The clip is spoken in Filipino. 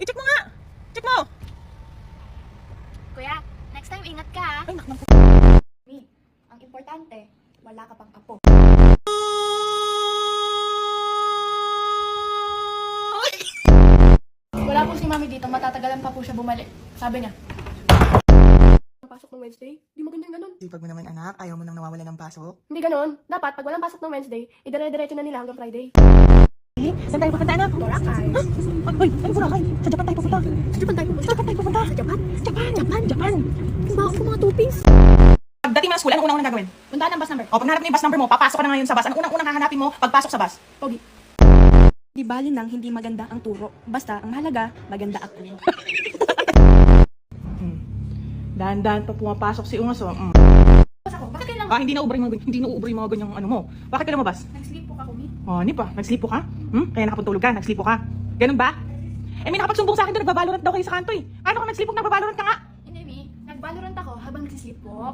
I-check mo nga! Check mo! Kuya, next time ingat ka ha. Ay, nakman. Mi, ang importante, wala ka pang apo. Wala po si Mami dito, matatagalan pa po siya bumalik. Sabi niya. Pasok ng Wednesday? Di maganda yung ganun. Sipag mo naman anak, ayaw mo nang nawawala ng pasok. Hindi ganun. Dapat, pag walang pasok ng Wednesday, idire-diretso na nila hanggang Friday. Saan tayo pupunta anak? Boracay. Ay, ano Boracay? Sa Japan tayo pupunta. Sa Japan tayo pupunta. Sa Japan? Japan. Bakit mga two-piece? Pagdating mo ng school, anong unang gagawin? Puntahan ng bus number. O, pag nahanap mo yung bus number mo, papasok ka na ngayon sa bus. Anong unang hahanapin mo pagpasok sa bus? Pogi. Di bali nang hindi maganda ang turo. Basta, ang mahalaga, maganda ako. Dahan-dahan pa pumapasok si Ungas, oh. Basta ako, bakit kailangan? Hindi na ubra yung mga ganyang ano mo. Bakit ka lumabas? Nag-sleep po ka, Kumi. Oh, hindi pa. Nagslipo ka? Kaya nakapuntulog ka, nagslipo ka. Ganun ba? Eh, may nakapagsumbong sa akin doon, nagbabalorant daw kayo sa kanto eh. Ano ka nagslipo, nagbabalorant ka nga? Hindi, Mi. Nag-Valorant ako habang nag-sleep po.